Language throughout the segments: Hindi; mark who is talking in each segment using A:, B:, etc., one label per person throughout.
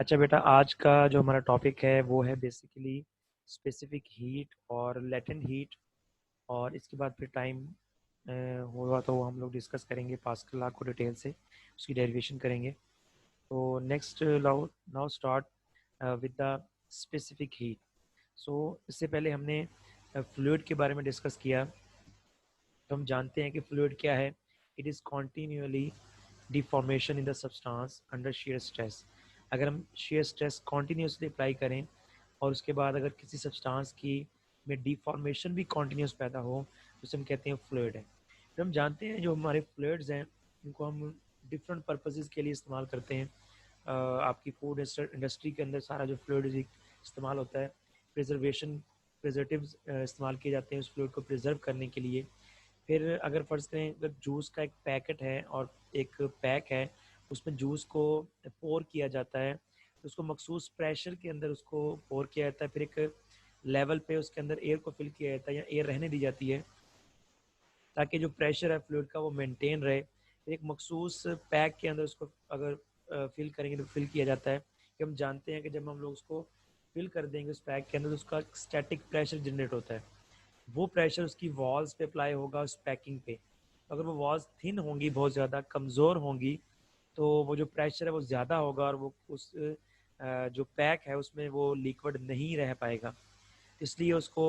A: अच्छा बेटा, आज का जो हमारा टॉपिक है वो है बेसिकली स्पेसिफिक हीट और लेटेंट हीट। और इसके बाद फिर टाइम होगा तो वो हम लोग डिस्कस करेंगे पास्कल लॉ को डिटेल से, उसकी डेरिवेशन करेंगे। तो next now now start with the specific heat. So इससे पहले हमने फ्लूइड के बारे में डिस्कस किया। तो हम जानते हैं कि फ्लूइड क्या है। It is continuously deformation in the substance under shear stress. अगर हम shear स्ट्रेस कॉन्टीन्यूसली अप्लाई करें और उसके बाद अगर किसी सब्सटेंस की में डिफॉर्मेशन भी कॉन्टीन्यूस पैदा हो तो उसे हम कहते हैं फ्लूइड है। फिर हम जानते हैं जो हमारे फ्लूइड्स हैं उनको हम डिफरेंट पर्पसेस के लिए इस्तेमाल करते हैं। आपकी फूड इंडस्ट्री के अंदर सारा जो फ्लूइड इस्तेमाल होता है, प्रिजर्वेशन प्रिजर्वेटिव्स इस्तेमाल किए जाते हैं उस फ्लूइड को प्रिजर्व करने के लिए। फिर अगर फ़र्ज़ करें अगर जूस का एक पैकेट है और एक पैक है, उसमें जूस को पोर किया जाता है, तो उसको मखसूस प्रेशर के अंदर उसको पोर किया जाता है। फिर एक लेवल पे उसके अंदर एयर को फिल किया जाता है या एयर रहने दी जाती है ताकि जो प्रेशर है फ्लूइड का वो मेंटेन रहे। फिर एक मखसूस पैक के अंदर उसको अगर फिल करेंगे तो फिल किया जाता है कि हम जानते हैं कि जब हम लोग उसको फिल कर देंगे उस पैक के अंदर तो उसका स्टैटिक प्रेशर जनरेट होता है। वो प्रेशर उसकी वॉल्स पे अप्लाई होगा उस पैकिंग पे। अगर वो वॉल्स थिन होंगी, बहुत ज़्यादा कमज़ोर होंगी, तो वो जो प्रेशर है वो ज़्यादा होगा और वो उस जो पैक है उसमें वो लिक्विड नहीं रह पाएगा। इसलिए उसको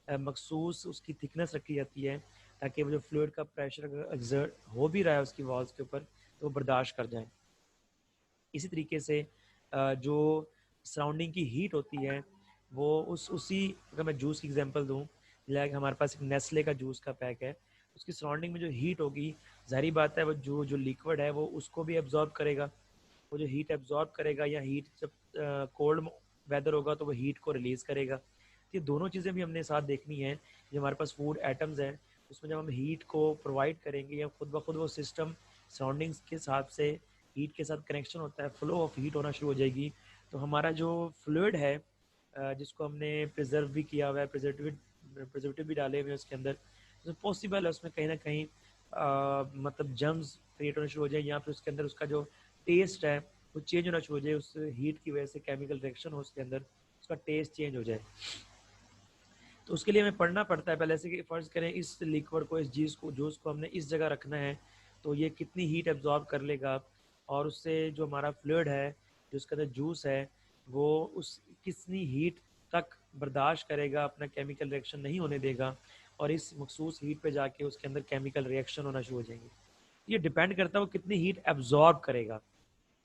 A: मखसूस उसकी थिकनेस रखी जाती है ताकि वो जो फ्लूइड का प्रेशर अगर एक्सर्ट हो भी रहा है उसकी वॉल्स के ऊपर तो वो बर्दाश्त कर जाए। इसी तरीके से जो सराउंडिंग की हीट होती है वो उसी अगर मैं जूस की एग्जांपल दूं, लाइक हमारे पास एक नेस्ले का जूस का पैक है, उसकी सराउंडिंग में जो हीट होगी, जाहिर बात है वो जो जो लिक्विड है वो उसको भी एब्जॉर्ब करेगा। वो जो हीट एब्जॉर्ब करेगा या हीट जब कोल्ड वेदर होगा तो वो हीट को रिलीज करेगा। तो ये दोनों चीज़ें भी हमने साथ देखनी है। जो हमारे पास फूड एटम्स हैं उसमें जब हम हीट को प्रोवाइड करेंगे या खुद ब खुद वो सिस्टम सराउंडिंग्स के हिसाब से हीट के साथ कनेक्शन होता है, फ्लो ऑफ हीट होना शुरू हो जाएगी। तो हमारा जो फ्लूइड है जिसको हमने प्रिजर्व भी किया हुआ है, प्रिजर्वेटिव भी डाले हुए हैं उसके अंदर, तो पॉसिबल है उसमें कहीं ना कहीं मतलब जम्स क्रिएट होना शुरू हो जाए या फिर उसके अंदर उसका जो टेस्ट है वो चेंज होना शुरू हो जाए। उस हीट की वजह से केमिकल रिएक्शन हो उसके अंदर, उसका टेस्ट चेंज हो जाए। तो उसके लिए हमें पढ़ना पड़ता है पहले से कि फ़र्ज़ करें इस लिक्विड को, इस जूस को हमने इस जगह रखना है तो ये कितनी हीट एब्जॉर्ब कर लेगा और उससे जो हमारा फ्लूइड है, जो उसका अंदर जूस है, वो उस कितनी हीट तक बर्दाश्त करेगा, अपना केमिकल रिएक्शन नहीं होने देगा और इस मखसूस हीट पे जाके उसके अंदर केमिकल रिएक्शन होना शुरू हो जाएंगे। ये डिपेंड करता है वो कितनी हीट एब्जॉर्ब करेगा।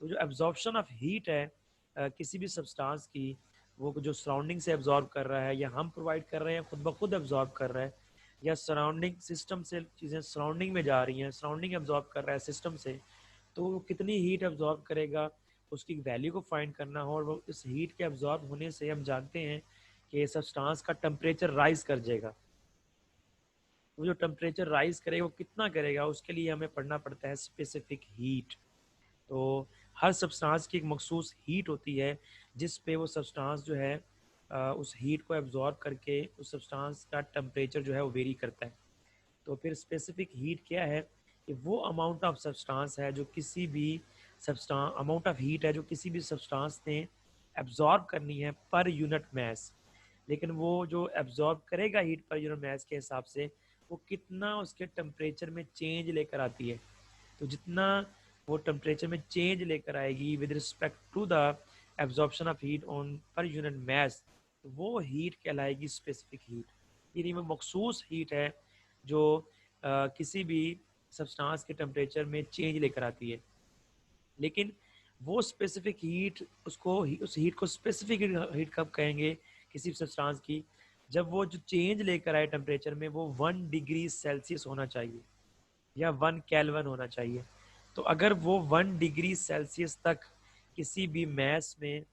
A: तो जो एब्जॉर्प्शन ऑफ हीट है किसी भी सब्सटेंस की, वो जो सराउंडिंग से एब्जॉर्ब कर रहा है या हम प्रोवाइड कर रहे हैं खुद ब खुद एब्जॉर्ब कर रहा है या सराउंडिंग सिस्टम से चीज़ें सराउंडिंग में जा रही हैं, सराउंडिंग एब्जॉर्ब कर रहा है सिस्टम से, तो वो कितनी हीट एब्जॉर्ब करेगा उसकी वैल्यू को फाइंड करना हो। और वो इस हीट के एब्जॉर्ब होने से हम जानते हैं कि सब्सटेंस का टेम्परेचर राइज कर जाएगा। वो जो टेम्परेचर राइज करेगा वो कितना करेगा, उसके लिए हमें पढ़ना पड़ता है स्पेसिफिक हीट। तो हर सब्सटेंस की एक मखसूस हीट होती है जिस पे वो सब्सटेंस जो है उस हीट को एब्जॉर्ब करके उस सब्सटेंस का टेम्परेचर जो है वो वेरी करता है। तो फिर स्पेसिफिक हीट क्या है कि वो अमाउंट ऑफ सब्सटेंस है जो किसी भी सब्सटेंस अमाउंट ऑफ हीट है जो किसी भी सब्सटेंस ने एब्जॉर्ब करनी है पर यूनिट मास। लेकिन वो जो एब्जॉर्ब करेगा हीट पर यूनिट मास के हिसाब से वो कितना उसके टेम्परेचर में चेंज लेकर आती है। तो जितना वो टेम्परेचर में चेंज लेकर आएगी with respect to the absorption of heat on per unit mass, तो वो हीट कहलाएगी स्पेसिफिक हीट। यानी वो मखसूस हीट है जो किसी भी सब्सटेंस के टेम्परेचर में चेंज लेकर आती है। लेकिन वो स्पेसिफिक हीट उसको उस हीट को स्पेसिफिक हीट कब कहेंगे किसी सब्सटेंस की, जब वो जो चेंज लेकर आए टेम्परेचर में वो 1 डिग्री सेल्सियस होना चाहिए या 1 केल्विन होना चाहिए। तो अगर वो 1 डिग्री सेल्सियस तक किसी भी मैस में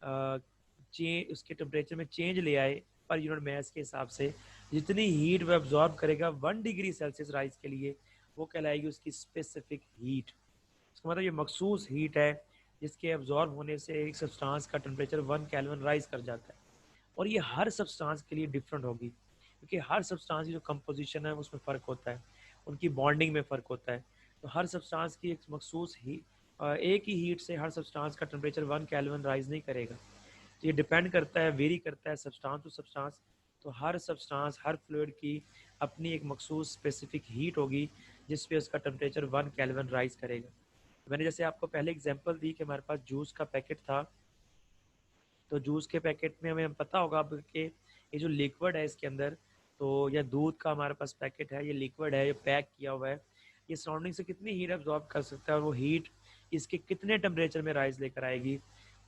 A: चेंज उसके टेम्परेचर में चेंज ले आए पर यूनिट मैस के हिसाब से, जितनी हीट वो एब्जॉर्ब करेगा 1 डिग्री सेल्सियस राइज के लिए, वो कहलाएगी उसकी स्पेसिफिक हीट। इसका मतलब ये मखसूस हीट है जिसके एब्जॉर्ब होने से एक सब्सटेंस का टेम्परेचर 1 केल्विन राइज कर जाता है। और ये हर सब्सटेंस के लिए डिफरेंट होगी क्योंकि हर सब्सटेंस की जो कंपोजिशन है उसमें फ़र्क होता है, उनकी बॉन्डिंग में फ़र्क होता है। तो हर सब्सटेंस की एक मखसूस ही एक ही हीट से हर सब्सटेंस का टेम्परेचर 1 केल्विन राइज नहीं करेगा। तो ये डिपेंड करता है, वेरी करता है सब्सटेंस टू सब्सटेंस। तो हर सब्सटेंस, हर फ्लूइड की अपनी एक मखसूस स्पेसिफिक हीट होगी जिस पे उसका टेम्परेचर 1 केल्विन राइज करेगा। मैंने जैसे आपको पहले एग्जांपल दी कि हमारे पास जूस का पैकेट था, तो जूस के पैकेट में हमें पता होगा अब कि ये जो लिक्विड है इसके अंदर, तो या दूध का हमारे पास पैकेट है, ये लिक्विड है, ये पैक किया हुआ है, ये सराउंडिंग से कितनी हीट एब्जॉर्ब कर सकता है और वो हीट इसके कितने टेम्परेचर में राइज लेकर आएगी,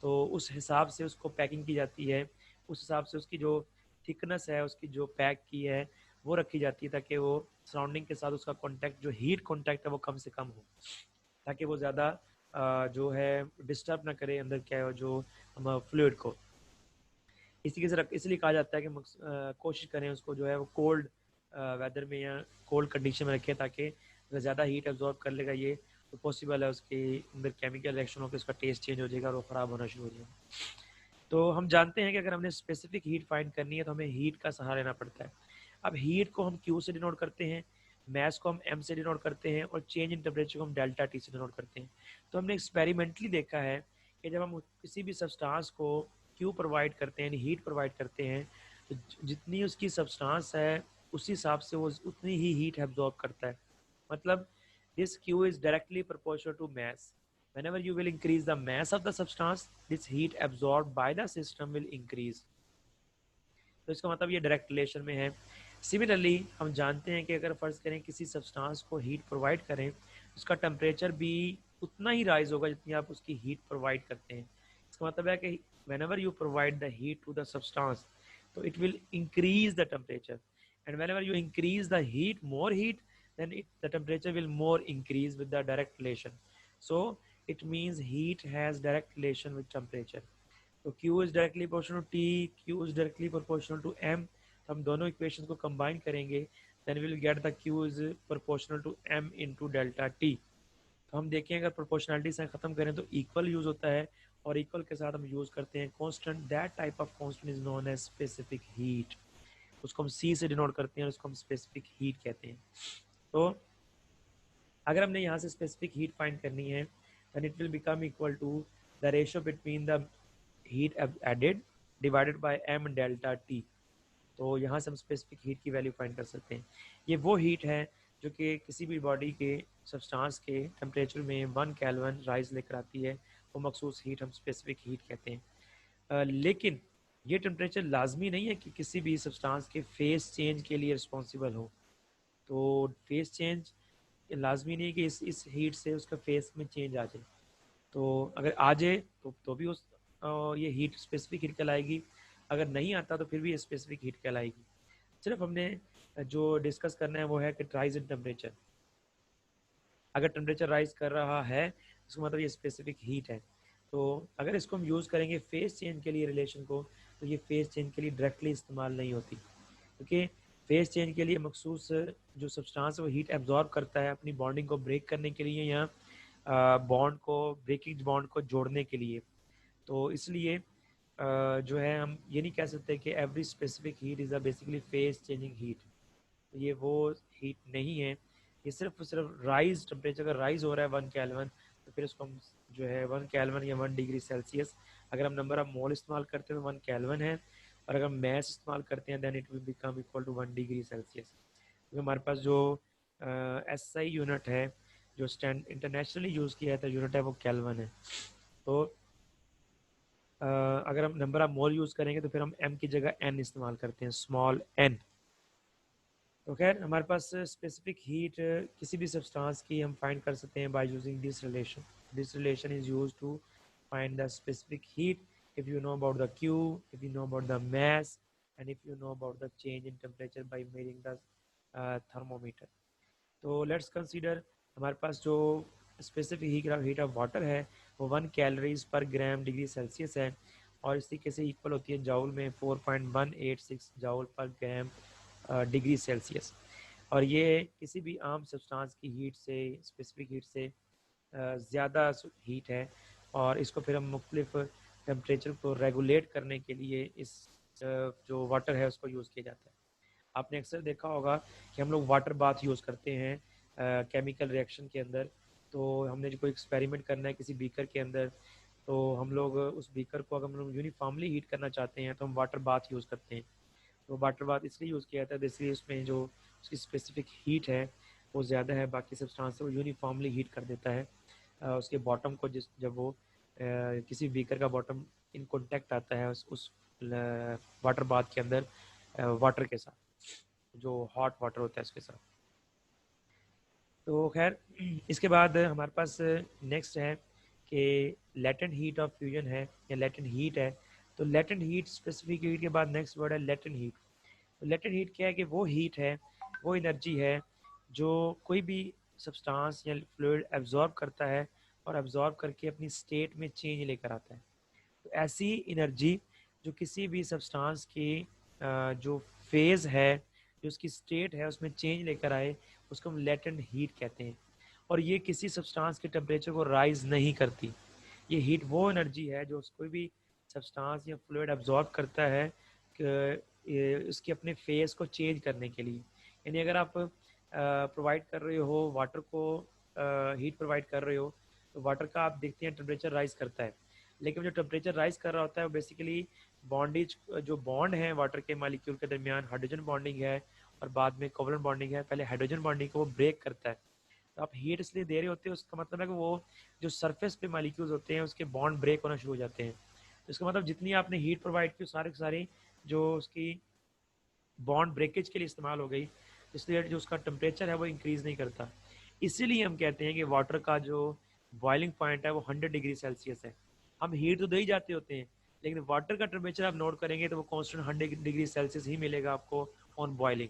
A: तो उस हिसाब से उसको पैकिंग की जाती है। उस हिसाब से उसकी जो थिकनेस है, उसकी जो पैक की है वो रखी जाती है, ताकि वो सराउंडिंग के साथ उसका कॉन्टैक्ट, जो हीट कॉन्टैक्ट है वो कम से कम हो, ताकि वो ज़्यादा जो है डिस्टर्ब ना करे अंदर क्या है जो हम फ्लूइड को। इसलिए कहा जाता है कि कोशिश करें उसको जो है वो कोल्ड वेदर में या कोल्ड कंडीशन में रखें, ताकि अगर ज़्यादा हीट एब्जॉर्ब कर लेगा ये, तो पॉसिबल है उसके अंदर केमिकल रिएक्शन होकर उसका टेस्ट चेंज हो जाएगा और वो ख़राब होना शुरू हो जाएगा। तो हम जानते हैं कि अगर हमने स्पेसिफिक हीट फाइंड करनी है तो हमें हीट का सहारा लेना पड़ता है। अब हीट को हम क्यू से डिनोट करते हैं, मैस को हम एम से डिनोट करते हैं और चेंज इन टेम्परेचर को हम डेल्टा टी से डिनोट करते हैं। तो हमने एक्सपेरिमेंटली देखा है कि जब हम किसी भी सब्सटेंस को क्यू प्रोवाइड करते हैं, हीट प्रोवाइड करते हैं, तो जितनी उसकी सब्सटेंस है उसी हिसाब से वो उतनी ही हीट एब्जॉर्ब करता है। मतलब this Q is directly proportional to mass. Whenever you will increase the mass of the substance, this heat absorbed by the system will increase. तो इसका मतलब ये डायरेक्ट रिलेशन में है। सिमिलरली हम जानते हैं कि अगर फर्ज करें किसी सब्सटेंस को हीट प्रोवाइड करें, उसका टेम्परेचर भी उतना ही राइज होगा जितनी आप उसकी हीट प्रोवाइड करते हैं। इसका मतलब है कि whenever you provide the heat to the substance, so it will increase the temperature, and whenever you increase the heat, more heat, then the temperature will more increase with the direct relation. So it means heat has direct relation with temperature. तो Q is directly proportional to T, Q is directly proportional to M. तो हम दोनों इक्वेशन को कंबाइन करेंगे, then we will get the Q is proportional to M into delta T. तो हम देखें अगर प्रोपोर्शनलिटी से ख़त्म करें तो इक्वल यूज़ होता है, और इक्वल के साथ हम यूज़ करते हैं constant. That type of constant is known as specific heat. उसको हम C से डिनोट करते हैं और उसको हम स्पेसिफिक हीट कहते हैं। तो अगर हमने यहाँ से स्पेसिफिक हीट फाइंड करनी है, then it will become equal to the ratio between the heat added divided by m delta t. तो यहाँ से हम स्पेसिफिक हीट की वैल्यू फाइंड कर सकते हैं। ये वो हीट है जो कि किसी भी बॉडी के सब्सटेंस के टेम्परेचर में 1 केल्विन राइज लेकर आती है, वो मखसूस हीट हम स्पेसिफिक हीट कहते हैं। लेकिन ये टेम्परेचर लाजमी नहीं है कि किसी भी सब्सटेंस के फेस चेंज के लिए रिस्पॉन्सिबल हो। तो फेस चेंज लाजमी नहीं है कि इस हीट से उसका फेस में चेंज आ जाए। तो अगर आ जाए तो भी उस ये हीट स्पेसिफिक हीट कहलाएगी, अगर नहीं आता तो फिर भी स्पेसिफिक हीट कहलाएगी। सिर्फ हमने जो डिस्कस करना है वो है कि राइज इन टेम्परेचर। अगर टेम्परेचर राइज कर रहा है इसका मतलब ये स्पेसिफिक हीट है। तो अगर इसको हम यूज़ करेंगे फेस चेंज के लिए रिलेशन को, तो ये फेस चेंज के लिए डायरेक्टली इस्तेमाल नहीं होती, क्योंकि फेस चेंज के लिए मखसूस जो सब्सटेंस है वो हीट एब्जॉर्ब करता है अपनी बॉन्डिंग को ब्रेक करने के लिए या बॉन्ड को, ब्रेकिंग बॉन्ड को जोड़ने के लिए। तो इसलिए जो है हम ये नहीं कह सकते कि every specific heat is a basically face changing heat. तो ये वो हीट नहीं है, ये सिर्फ राइज टेम्परेचर अगर राइज हो रहा है 1 केल्विन, तो फिर उसको हम जो है 1 केल्विन या 1 डिग्री सेल्सियस, अगर हम नंबर ऑफ मोल इस्तेमाल करते हैं तो 1 केल्विन है, और अगर मैस इस्तेमाल करते हैं then it will become equal to 1 degree Celsius. क्योंकि हमारे पास जो SI यूनिट है, जो स्टैंड इंटरनेशनली यूज़ किया जाता है यूनिट है, वो केल्विन है। तो अगर हम नंबर ऑफ मोल यूज़ करेंगे तो फिर हम m की जगह n इस्तेमाल करते हैं, स्मॉल n। तो खैर हमारे पास स्पेसिफिक हीट किसी भी सब्सटेंस की हम फाइंड कर सकते हैं by using this relation. This relation is used to find the specific heat if you know about the Q, if you know about the mass, and if you know about the change in temperature by measuring the thermometer. तो लेट्स कंसीडर हमारे पास जो स्पेसिफिक हीट ऑफ वाटर है वो 1 कैलोरीज पर ग्राम डिग्री सेल्सियस है, और इस तरीके से इक्वल होती है जाउल में 4.186 जाउल पर ग्राम डिग्री सेल्सियस। और ये किसी भी आम सब्सटेंस की हीट से, स्पेसिफिक हीट से ज़्यादा हीट है, और इसको फिर हम मुख्तलिफ टेम्परेचर को रेगुलेट करने के लिए इस जो वाटर है उसको यूज़ किया जाता है। आपने अक्सर देखा होगा कि हम लोग वाटर बाथ यूज़ करते हैं केमिकल रिएक्शन के अंदर, तो हमने जो कोई एक्सपेरिमेंट करना है किसी बीकर के अंदर, तो हम लोग उस बीकर को अगर हम लोग यूनिफॉर्मली हीट करना चाहते हैं तो हम वाटर बाथ यूज़ करते हैं। तो वाटर बाथ इसलिए यूज़ किया जाता है इसलिए उसमें जो उसकी स्पेसिफिक हीट है वो ज़्यादा है, बाकी सब्सटेंस से वो यूनिफॉर्मली हीट कर देता है उसके बॉटम को। जिस जब वो किसी बीकर का बॉटम इन कॉन्टेक्ट आता है उस वाटर बाथ के अंदर वाटर के साथ, जो हॉट वाटर होता है उसके साथ। तो खैर इसके बाद हमारे पास नेक्स्ट है कि लेटेंट हीट ऑफ फ्यूजन है या लेटेंट हीट है। तो लेटेंट हीट, स्पेसिफिक हीट के बाद नेक्स्ट वर्ड है लेटेंट हीट। तो लेटेंट हीट क्या है कि वो हीट है, वो एनर्जी है जो कोई भी सब्सटेंस या फ्लूइड एब्जॉर्ब करता है और एब्जॉर्ब करके अपनी स्टेट में चेंज लेकर आता है। तो ऐसी एनर्जी जो किसी भी सब्सटेंस की जो फेज़ है, जो उसकी स्टेट है उसमें चेंज लेकर आए, उसको हम लेटेंट हीट कहते हैं। और ये किसी सब्सटेंस के टेम्परेचर को राइज नहीं करती। ये हीट वो एनर्जी है जो कोई भी सब्सटेंस या फ्लूइड एब्जॉर्ब करता है उसके अपने फेस को चेंज करने के लिए। यानी अगर आप प्रोवाइड कर रहे हो वाटर को, हीट प्रोवाइड कर रहे हो, तो वाटर का आप देखते हैं टेम्परेचर राइज करता है। लेकिन जो टेम्परेचर राइज कर रहा होता है वो बेसिकली बॉन्डेज, जो बॉन्ड है वाटर के मालिक्यूल के दरमियान, हाइड्रोजन बॉन्डिंग है और बाद में कोवलेंट बॉन्डिंग है, पहले हाइड्रोजन बॉन्डिंग को वो ब्रेक करता है। तो आप हीट इसलिए दे रहे होते हैं, उसका मतलब है कि वो जो सरफेस पे मालिक्यूल्स होते हैं उसके बॉन्ड ब्रेक होना शुरू हो जाते हैं। तो इसका मतलब जितनी आपने हीट प्रोवाइड की सारे के सारी जो उसकी बॉन्ड ब्रेकेज के लिए इस्तेमाल हो गई, इसलिए जो उसका टेम्परेचर है वो इंक्रीज़ नहीं करता। इसीलिए हम कहते हैं कि वाटर का जो बॉइलिंग पॉइंट है वो 100 डिग्री सेल्सियस है। हम हीट तो दे ही जाते होते हैं, लेकिन वाटर का टेम्परेचर आप नोट करेंगे तो वो कॉन्स्टेंट 100 डिग्री सेल्सियस ही मिलेगा आपको ऑन बॉइलिंग।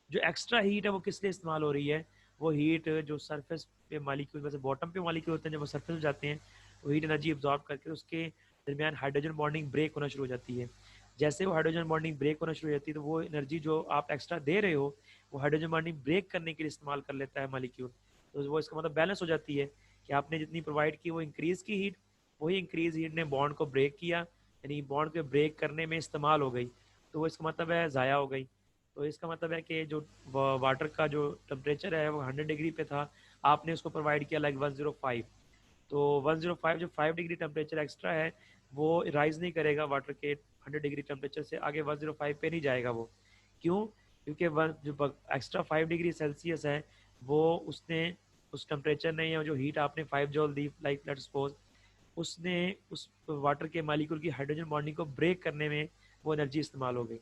A: जो एक्स्ट्रा हीट है वो किस लिए इस्तेमाल हो रही है? वो हीट जो सरफेस पे मालिक्यूल, वैसे बॉटम पे मालिक्यूल होते हैं, जब वो सरफेस पे जाते हैं वो हीट एनर्जी एब्जॉर्ब करके उसके दरमियान हाइड्रोजन बॉन्डिंग ब्रेक होना शुरू हो जाती है। जैसे वो हाइड्रोजन बॉन्डिंग ब्रेक होना शुरू हो जाती है तो वो एनर्जी जो आप एक्स्ट्रा दे रहे हो वो हाइड्रोजन बॉन्डिंग ब्रेक करने के लिए इस्तेमाल कर लेता है मालिक्यूल। तो वो इसका मतलब बैलेंस हो जाती है कि आपने जितनी प्रोवाइड की वो इंक्रीज़ की हीट, वही इंक्रीज हीट ने बॉन्ड को ब्रेक किया, यानी बॉन्ड को ब्रेक करने में इस्तेमाल हो गई, तो वो इसका मतलब है ज़ाया हो गई। तो इसका मतलब है कि जो वाटर का जो टेम्परेचर है वो 100 डिग्री पे था, आपने उसको प्रोवाइड किया लाइक 105। तो 105 जो 5 डिग्री टेम्परेचर एक्स्ट्रा है वो राइज नहीं करेगा वाटर के 100 डिग्री टेम्परेचर से आगे 105 पे नहीं जाएगा वो। क्यों? क्योंकि जो एक्स्ट्रा 5 डिग्री सेल्सियस है वो उसने उस टेम्परेचर ने या जो हीट आपने 5 जॉल दी लाइक लेट्स सपोज, उसने उस वाटर के मालिक्यूल की हाइड्रोजन बॉन्डिंग को ब्रेक करने में वो एनर्जी इस्तेमाल हो गई।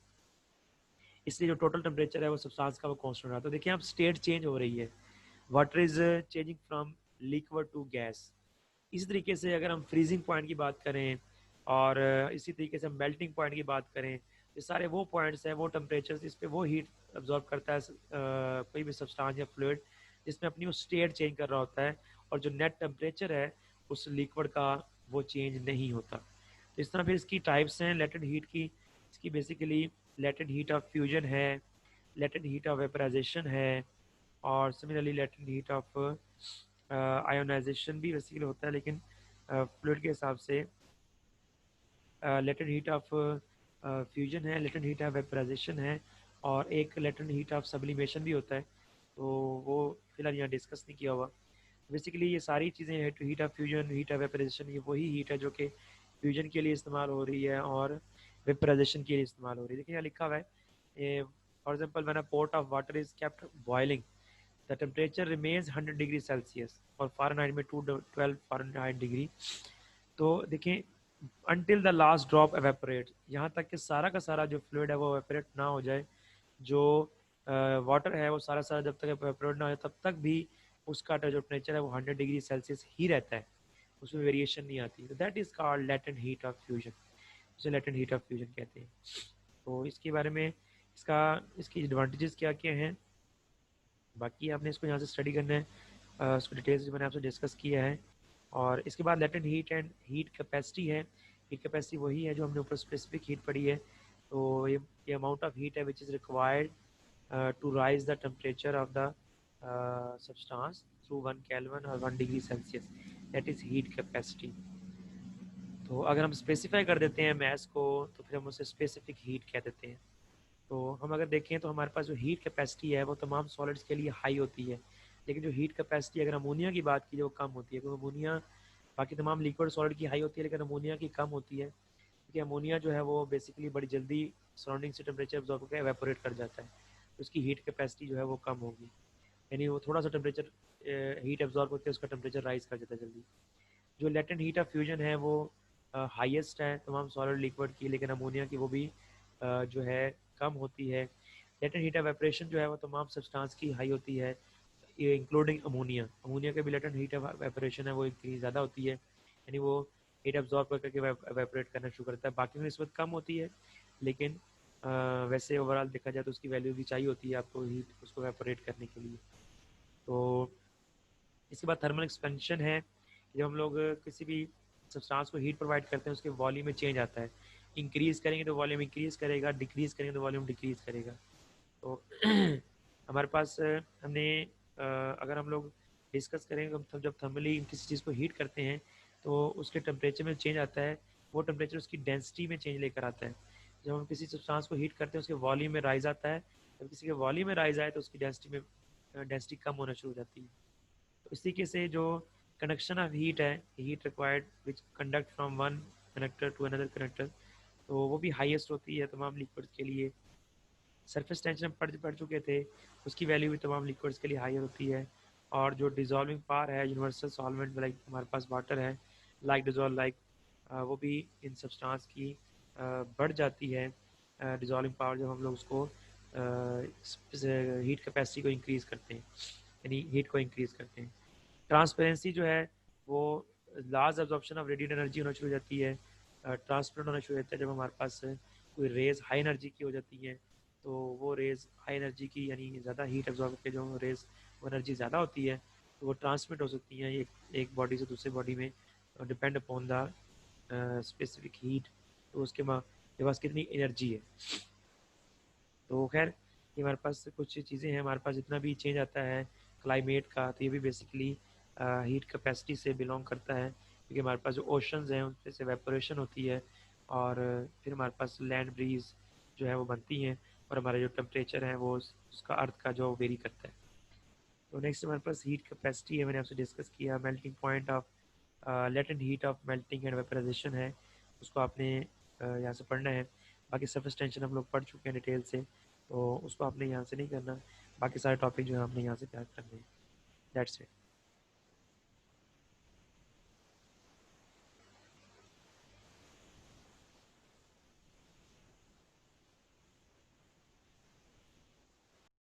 A: इसलिए जो टोटल टेम्परेचर है वो सब्सटेंस का वो कांस्टेंट रहा। तो देखिए अब स्टेट चेंज हो रही है, water is changing from liquid to gas. इसी तरीके से अगर हम फ्रीजिंग पॉइंट की बात करें और इसी तरीके से हम मेल्टिंग पॉइंट की बात करें, ये सारे वो पॉइंट्स हैं, वो टेम्परेचर इस पे वो हीट अब्जॉर्ब करता है कोई भी सब्सटेंस या फ्लूइड जिसमें अपनी वो स्टेट चेंज कर रहा होता है, और जो नेट टेम्परेचर है उस लिक्विड का वो चेंज नहीं होता। तो इस तरह फिर इसकी टाइप्स हैं लेटेंट हीट की। इसकी basically latent heat of fusion है, लेटेंट हीट ऑफ वेपराइजेशन है, और similarly latent heat of ionisation भी बेसिकली होता है, लेकिन फ्लूइड के हिसाब से लेटेंट हीट ऑफ फ्यूजन है, लेटेंट हीट ऑफ वेपराइजेशन है, और एक लेटेंट हीट ऑफ सब्लिमेशन भी होता है। तो वो फिलहाल यहाँ डिस्कस नहीं किया हुआ। बेसिकली ये सारी चीज़ें heat of fusion, heat of vaporisation, ये वही हीट है जो कि फ्यूजन के लिए इस्तेमाल हो रही है और वेपराइजेशन के लिए इस्तेमाल हो रही है। देखिए यहाँ लिखा हुआ है, for example when a pot of water is kept boiling the temperature remains 100 degree Celsius और फ़ारेनहाइट में 212 फ़ारेनहाइट डिग्री। तो देखें until the last drop evaporate, यहाँ तक कि सारा का सारा जो फ्लूइड है वो एवेपोरेट ना हो जाए, जो वाटर है वो सारा सारा जब तक एवेपोरेट ना हो तब तक भी उसका जो टेम्परेचर है वो 100 डिग्री सेल्सियस ही रहता है, उसमें वेरिएशन नहीं आती। तो that is called latent heat of fusion, उसे लेटेंट हीट ऑफ फ्यूजन कहते हैं। तो इसके बारे में इसकी एडवांटेजेस क्या क्या हैं, बाकी आपने इसको यहाँ से स्टडी करना है, उसको डिटेल्स मैंने आपसे डिस्कस किया है। और इसके बाद latent heat and heat capacity है। हीट कैपेसिटी वही है जो हमने ऊपर स्पेसिफिक हीट पढ़ी है। तो ये अमाउंट ऑफ हीट है which is required to raise the temperature of the substance through 1 kelvin और 1 degree Celsius, that is heat capacity. तो अगर हम स्पेसिफाई कर देते हैं मैस को तो फिर हम उसे स्पेसिफिक हीट कह देते हैं। तो हम अगर देखें तो हमारे पास जो हीट कैपेसिटी है वो तमाम सॉलिड्स के लिए हाई होती है, लेकिन जो हीट कैपेसिटी अगर अमोनिया की बात की, वो कम होती है, क्योंकि अमोनिया बाकी तमाम लिक्विड सॉलिड की हाई होती है, लेकिन अमोनिया की कम होती है, क्योंकि अमोनिया जो है वो बेसिकली बड़ी जल्दी सराउंडिंग से टेम्परेचर एब्जॉर्ब करके एवेपोरेट कर जाता है, तो उसकी हीट कैपेसिटी जो है वो कम होगी, यानी वो थोड़ा सा टेम्परेचर हीट एब्जॉर्ब करके उसका टेम्परेचर राइज कर देता है जल्दी। जो लेटेंट हीट ऑफ फ्यूजन है वो हाईएस्ट है तमाम सॉलिड लिक्विड की, लेकिन अमोनिया की वो भी जो है कम होती है। लेटेंट हीट ऑफ वेपरेशन जो है वो तमाम सब्सटेंस की हाई होती है, इंक्लूडिंग अमोनिया। अमोनिया का भी लेटेंट हीट ऑफ वेपरेशन है वो इतनी ज़्यादा होती है, यानी वो हीट एब्जॉर्ब कर करके वेपरेट करना शुरू करता है, बाकी में निस्बत कम होती है, लेकिन वैसे ओवरऑल देखा जाए तो उसकी वैल्यू भी चाहिए होती है आपको हीट उसको वेपरेट करने के लिए। तो इसके बाद थर्मल एक्सपेंशन है, जब हम लोग किसी भी सब्सटेंस को हीट प्रोवाइड करते हैं उसके वॉल्यूम में चेंज आता है, इंक्रीज़ करेंगे तो वॉल्यूम इंक्रीज़ करेगा, डिक्रीज़ करेंगे तो वॉल्यूम डिक्रीज़ करेगा। तो हमारे पास हमने अगर हम लोग डिस्कस करेंगे तो जब थर्मली किसी चीज़ को हीट करते हैं तो उसके टेम्परेचर में चेंज आता है, वो टेम्परेचर उसकी डेंसिटी में चेंज लेकर आता है। जब हम किसी सब्सटेंस को हीट करते हैं उसके वॉल्यूम में राइज आता है, जब किसी के वॉल्यूम में राइज आए तो उसकी डेंसिटी कम होना शुरू हो जाती है। तो इस तरीके से जो कंडक्शन ऑफ हीट है, heat required which conduct from one connector to another connector, तो वो भी हाईएस्ट होती है तमाम लिक्विड्स के लिए। सरफेस टेंशन पढ़ चुके थे, उसकी वैल्यू भी तमाम लिक्विड्स के लिए हाई होती है। और जो डिजॉल्विंग पावर है यूनिवर्सल सॉल्वेंट लाइक हमारे पास वाटर है, लाइक डिजॉल्व लाइक, वो भी इन सब्सटेंस की बढ़ जाती है डिजॉल्विंग पावर, जब हम लोग उसको हीट कैपेसिटी को इंक्रीज़ करते हैं, यानी हीट को इंक्रीज़ करते हैं। ट्रांसपेरेंसी जो है वो large absorption of radiant energy होना शुरू हो जाती है, ट्रांसपेरेंट होना शुरू हो जाता है जब हमारे पास कोई रेज हाई एनर्जी की हो जाती है, तो वो रेज हाई एनर्जी की यानी ज़्यादा हीट एब्जॉर्ब करके जो रेज वो एनर्जी ज़्यादा होती है, तो वो ट्रांसमिट हो सकती हैं एक बॉडी से दूसरे बॉडी में, depend upon the specific heat, तो उसके पास कितनी एनर्जी है। तो खैर ये हमारे पास कुछ चीज़ें हैं, हमारे पास जितना भी चेंज आता है क्लाइमेट का, तो ये भी बेसिकली हीट कैपेसिटी से बिलोंग करता है, क्योंकि हमारे पास जो ओशंस हैं उनसे से वेपोरेशन होती है, और फिर हमारे पास लैंड ब्रीज जो है वो बनती हैं, और हमारा जो टेम्परेचर है वो उसका अर्थ का जो वेरी करता है। तो नेक्स्ट हमारे पास हीट कैपेसिटी है, मैंने आपसे डिस्कस किया। Melting point of latent heat of melting and vaporisation है, उसको आपने यहाँ से पढ़ना है। बाकी सरफेस टेंशन हम लोग पढ़ चुके हैं डिटेल से, तो उसको आपने यहाँ से नहीं करना, बाकी सारे टॉपिक जो है आपने यहाँ से तैयार करने हैं। That's it.